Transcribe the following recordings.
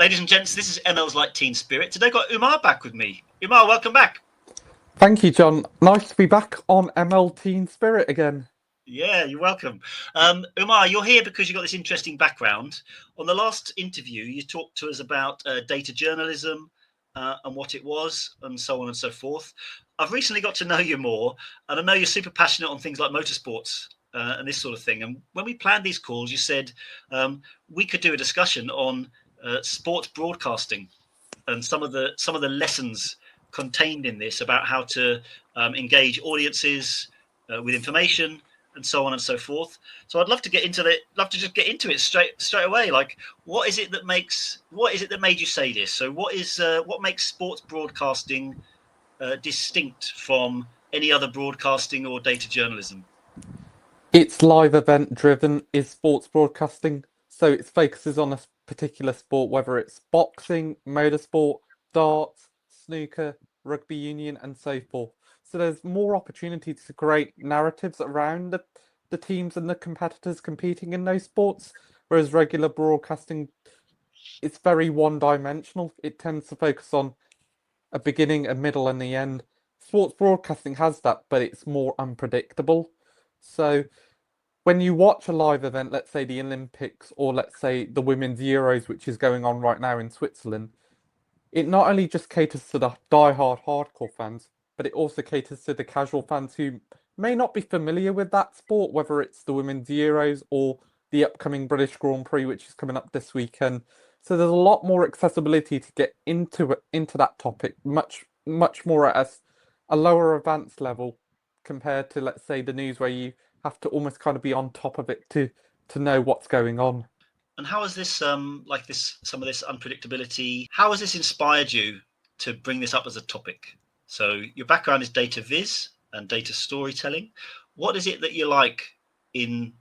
Ladies and gents, this is ML's Like Teen Spirit. Today I've got Umar back with me. Umar, welcome back. Thank you, John. Nice to be back on ML Teen Spirit again. Yeah, you're welcome. Umar, you're here because you've got this interesting background. On the last interview, you talked to us about data journalism and what it was, and so on and so forth. I've recently got to know you more, and I know you're super passionate on things like motorsports and this sort of thing. And when we planned these calls, you said we could do a discussion on sports broadcasting and some of the lessons contained in this about how to engage audiences with information and so on and so forth. So I'd love to get into just get into it straight away. Like, what is it that made you say this? So what makes sports broadcasting distinct from any other broadcasting or data journalism? It's live event driven, is sports broadcasting. So it focuses on a particular sport, whether it's boxing, motorsport, darts, snooker, rugby union, and so forth. So there's more opportunity to create narratives around the teams and the competitors competing in those sports, whereas regular broadcasting, it's very one dimensional. It tends to focus on a beginning, a middle, and the end. Sports broadcasting has that, but it's more unpredictable. So when you watch a live event, let's say the Olympics or let's say the Women's Euros, which is going on right now in Switzerland, it not only just caters to the die-hard hardcore fans, but it also caters to the casual fans who may not be familiar with that sport, whether it's the Women's Euros or the upcoming British Grand Prix, which is coming up this weekend. So there's a lot more accessibility to get into that topic, much more at a lower advanced level compared to, let's say, the news where you have to almost kind of be on top of it to know what's going on. And how has this, some of this unpredictability, how has this inspired you to bring this up as a topic? So your background is data viz and data storytelling. What is it that you like in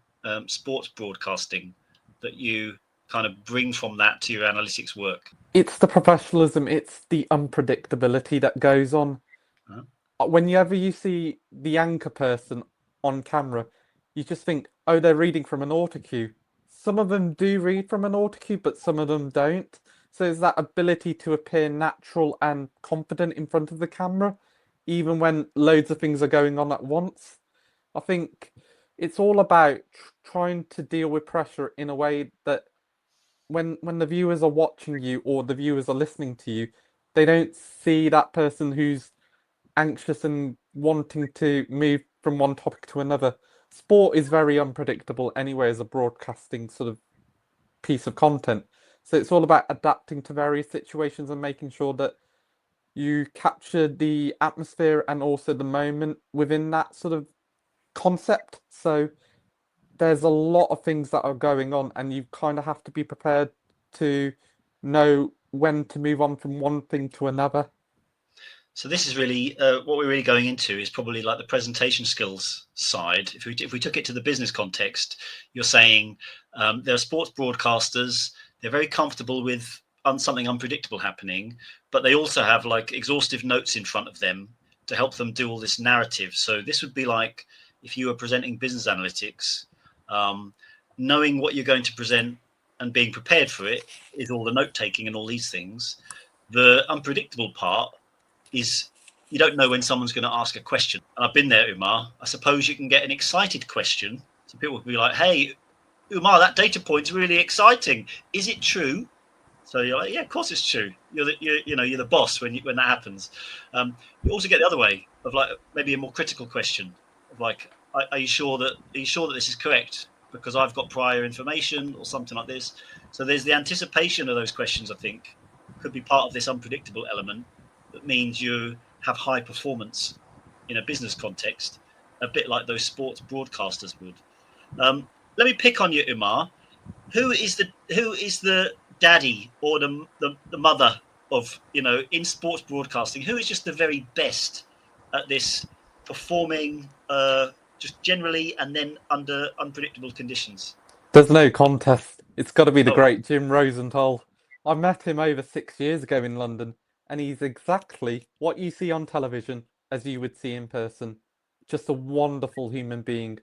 sports broadcasting that you kind of bring from that to your analytics work? It's the professionalism, it's the unpredictability that goes on. Huh? Whenever you see the anchor person on camera, you just think, oh, they're reading from an autocue. Some of them do read from an autocue, but some of them don't. So it's that ability to appear natural and confident in front of the camera, even when loads of things are going on at once. I think it's all about trying to deal with pressure in a way that when the viewers are watching you or the viewers are listening to you, they don't see that person who's anxious and wanting to move from one topic to another. Sport is very unpredictable anyway as a broadcasting sort of piece of content. So it's all about adapting to various situations and making sure that you capture the atmosphere and also the moment within that sort of concept. So there's a lot of things that are going on, and you kind of have to be prepared to know when to move on from one thing to another. So this is really what we're really going into is probably like the presentation skills side. If we took it to the business context, you're saying there are sports broadcasters. They're very comfortable with something unpredictable happening, but they also have like exhaustive notes in front of them to help them do all this narrative. So this would be like if you were presenting business analytics, knowing what you're going to present and being prepared for it is all the note taking and all these things. The unpredictable part is you don't know when someone's going to ask a question. And I've been there, Umar. I suppose you can get an excited question. So people will be like, hey, Umar, that data point's really exciting. Is it true? So you're like, yeah, of course it's true. You're the boss when that happens. You also get the other way of like maybe a more critical question of like, are you sure that this is correct? Because I've got prior information or something like this. So there's the anticipation of those questions. I think could be part of this unpredictable element that means you have high performance in a business context, a bit like those sports broadcasters would. Let me pick on you, Umar. Who is the daddy or the mother of in sports broadcasting? Who is just the very best at this performing just generally and then under unpredictable conditions? There's no contest. It's got to be the Oh, great Jim Rosenthal. I met him over 6 years ago in London, and he's exactly what you see on television as you would see in person. Just a wonderful human being.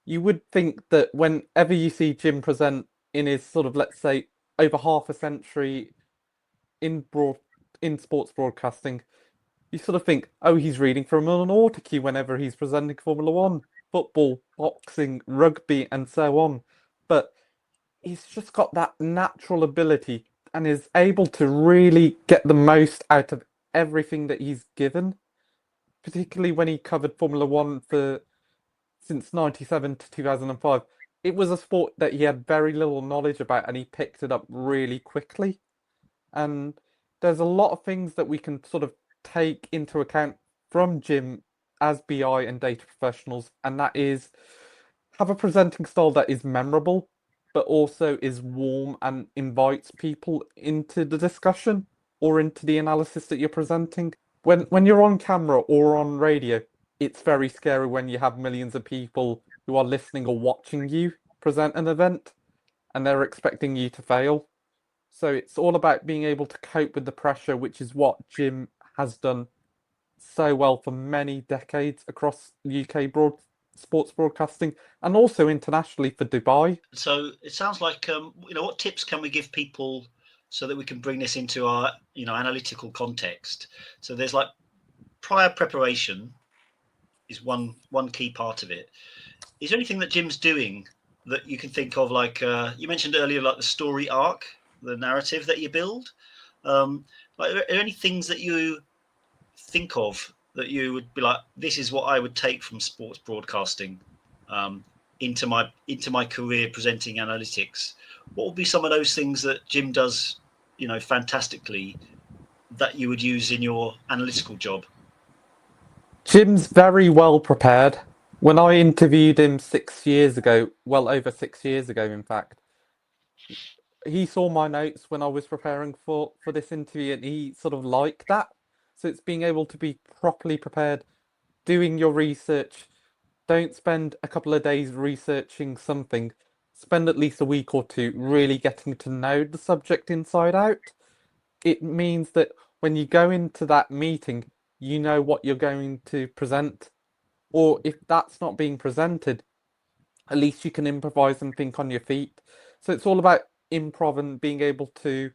You would think that whenever you see Jim present in his sort of, let's say, over half a century in sports broadcasting, you sort of think, oh, he's reading from an auto cue whenever he's presenting Formula One, football, boxing, rugby, and so on. But he's just got that natural ability and is able to really get the most out of everything that he's given, particularly when he covered Formula One for since 97 to 2005. It was a sport that he had very little knowledge about and he picked it up really quickly. And there's a lot of things that we can sort of take into account from Jim as BI and data professionals, and that is have a presenting style that is memorable, but also is warm and invites people into the discussion or into the analysis that you're presenting. When you're on camera or on radio, it's very scary when you have millions of people who are listening or watching you present an event and they're expecting you to fail. So it's all about being able to cope with the pressure, which is what Jim has done so well for many decades across UK sports broadcasting and also internationally for Dubai. So it sounds like what tips can we give people so that we can bring this into our analytical context? So there's like prior preparation is one key part of it. Is there anything that Jim's doing that you can think of? Like you mentioned earlier, like the story arc, the narrative that you build. Like, are there any things that you think of that you would be like, this is what I would take from sports broadcasting into my career presenting analytics? What would be some of those things that Jim does, fantastically, that you would use in your analytical job? Jim's very well prepared. When I interviewed him 6 years ago, well over 6 years ago, in fact, he saw my notes when I was preparing for this interview and he sort of liked that. So it's being able to be properly prepared, doing your research. Don't spend a couple of days researching something. Spend at least a week or two really getting to know the subject inside out. It means that when you go into that meeting, you know what you're going to present. Or if that's not being presented, at least you can improvise and think on your feet. So it's all about improv and being able to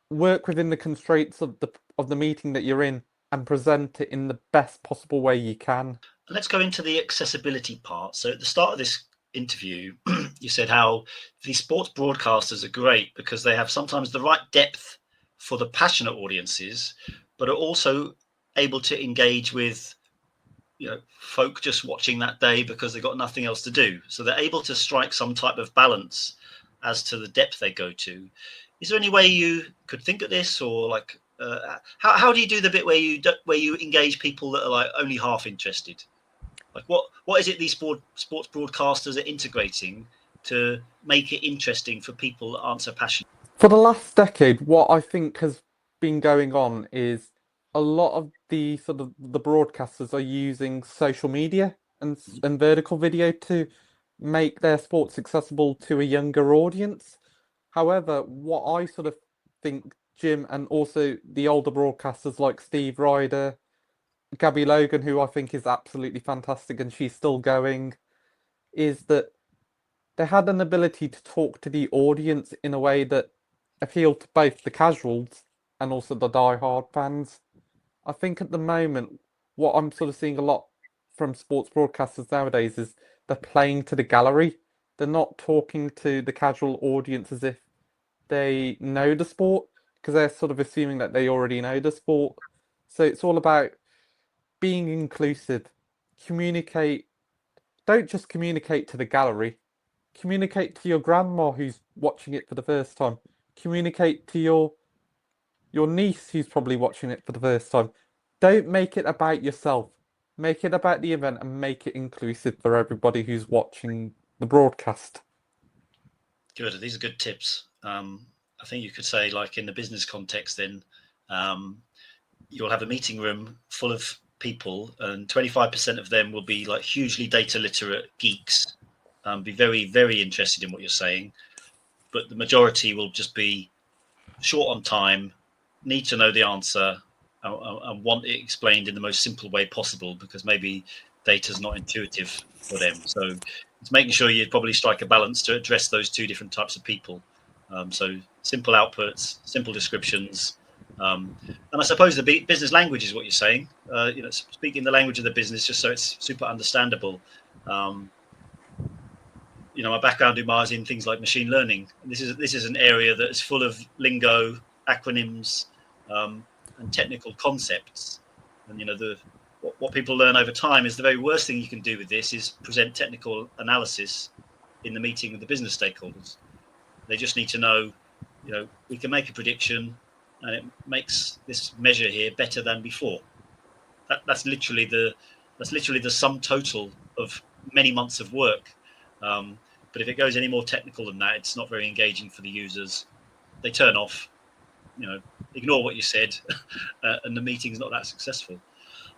work within the constraints of the meeting that you're in and present it in the best possible way you can. Let's go into the accessibility part. So at the start of this interview, you said how the sports broadcasters are great because they have sometimes the right depth for the passionate audiences, but are also able to engage with folk just watching that day because they've got nothing else to do. So they're able to strike some type of balance as to the depth they go to. Is there any way you could think of this, or like how do you do the bit where you engage people that are like only half interested? Like what is it these sports broadcasters are integrating to make it interesting for people that aren't so passionate? For the last decade, what I think has been going on is a lot of the sort of the broadcasters are using social media and vertical video to make their sports accessible to a younger audience. However, what I sort of think Jim and also the older broadcasters like Steve Ryder, Gabby Logan, who I think is absolutely fantastic and she's still going, is that they had an ability to talk to the audience in a way that appealed to both the casuals and also the die-hard fans. I think at the moment, what I'm sort of seeing a lot from sports broadcasters nowadays is they're playing to the gallery. They're not talking to the casual audience as if they know the sport, because they're sort of assuming that they already know the sport. So it's all about being inclusive. Communicate. Don't just communicate to the gallery. Communicate to your grandma who's watching it for the first time. Communicate to your niece who's probably watching it for the first time. Don't make it about yourself. Make it about the event and make it inclusive for everybody who's watching the broadcast. Good. These are good tips. I think you could say, like in the business context, then you'll have a meeting room full of people, and 25% of them will be like hugely data literate geeks, be very, very interested in what you're saying. But the majority will just be short on time, need to know the answer, and want it explained in the most simple way possible because maybe data is not intuitive for them. So it's making sure you probably strike a balance to address those two different types of people. So simple outputs, simple descriptions, and I suppose the business language is what you're saying. Speaking the language of the business, just so it's super understandable. My background in Mars in things like machine learning. And this is an area that is full of lingo, acronyms, and technical concepts. And what people learn over time is the very worst thing you can do with this is present technical analysis in the meeting with the business stakeholders. They just need to know, we can make a prediction, and it makes this measure here better than before. That's literally the sum total of many months of work. But if it goes any more technical than that, it's not very engaging for the users. They turn off, ignore what you said, and the meeting's not that successful.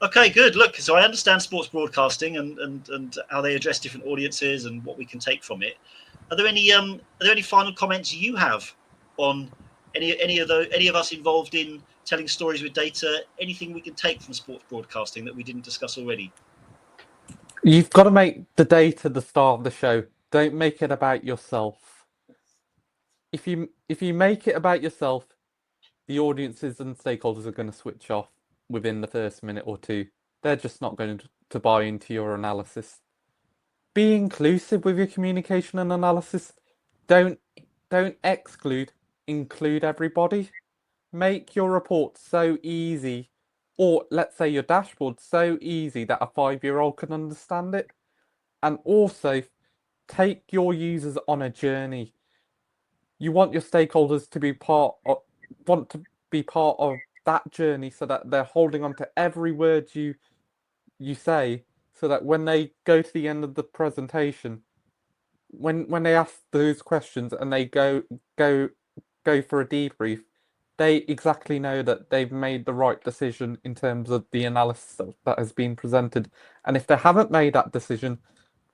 Okay, good. Look, so I understand sports broadcasting and how they address different audiences and what we can take from it. Are there any final comments you have on any of us involved in telling stories with data? Anything we can take from sports broadcasting that we didn't discuss already? You've got to make the data the star of the show. Don't make it about yourself. If you make it about yourself, the audiences and stakeholders are going to switch off within the first minute or two. They're just not going to buy into your analysis. Be inclusive with your communication and analysis. Don't exclude, include everybody. Make your report so easy, or let's say your dashboard so easy that a 5-year-old can understand it. And also take your users on a journey. You want your stakeholders to be part of that journey so that they're holding on to every word you say, so that when they go to the end of the presentation, when they ask those questions and they go for a debrief, they exactly know that they've made the right decision in terms of the analysis that has been presented. And if they haven't made that decision,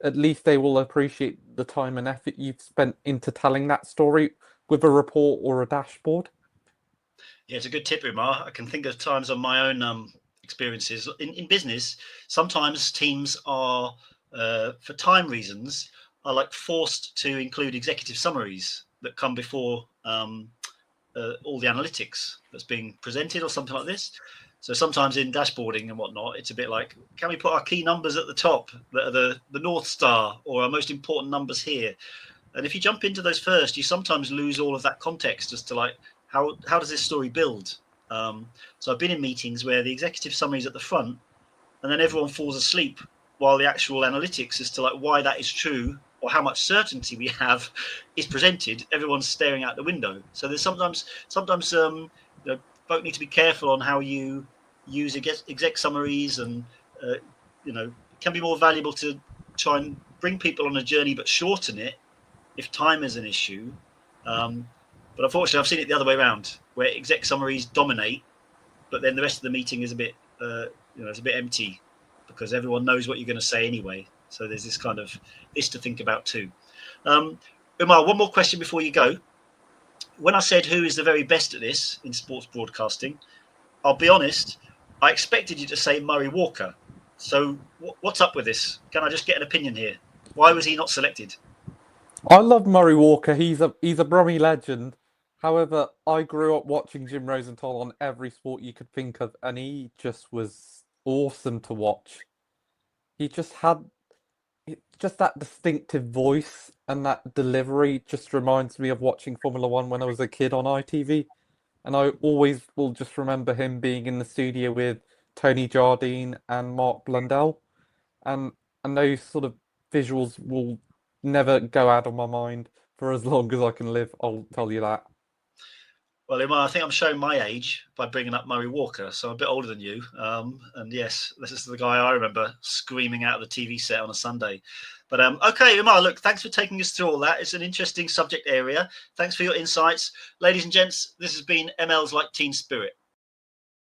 at least they will appreciate the time and effort you've spent into telling that story with a report or a dashboard. Yeah, it's a good tip, Umar. I can think of times on my own experiences in business. Sometimes teams are, for time reasons, are like forced to include executive summaries that come before all the analytics that's being presented or something like this. So sometimes in dashboarding and whatnot, it's a bit like, can we put our key numbers at the top that are the North Star or our most important numbers here? And if you jump into those first, you sometimes lose all of that context as to like, how does this story build? So I've been in meetings where the executive summary is at the front and then everyone falls asleep while the actual analytics as to like why that is true or how much certainty we have is presented. Everyone's staring out the window. So there's sometimes folk need to be careful on how you use exec summaries, and it can be more valuable to try and bring people on a journey but shorten it if time is an issue. But unfortunately, I've seen it the other way around, where exec summaries dominate, but then the rest of the meeting is a bit, it's a bit empty because everyone knows what you're going to say anyway. So there's this to think about too. Umar, one more question before you go. When I said who is the very best at this in sports broadcasting, I'll be honest, I expected you to say Murray Walker. So what's up with this? Can I just get an opinion here? Why was he not selected? I love Murray Walker. He's a Brummy legend. However, I grew up watching Jim Rosenthal on every sport you could think of, and he just was awesome to watch. He just had just that distinctive voice and that delivery just reminds me of watching Formula One when I was a kid on ITV. And I always will just remember him being in the studio with Tony Jardine and Mark Blundell. And those sort of visuals will never go out of my mind for as long as I can live, I'll tell you that. Well, Umar, I think I'm showing my age by bringing up Murray Walker, so I'm a bit older than you. And yes, this is the guy I remember screaming out of the TV set on a Sunday. But okay, Umar, look, thanks for taking us through all that. It's an interesting subject area. Thanks for your insights. Ladies and gents, this has been ML's Like Teen Spirit.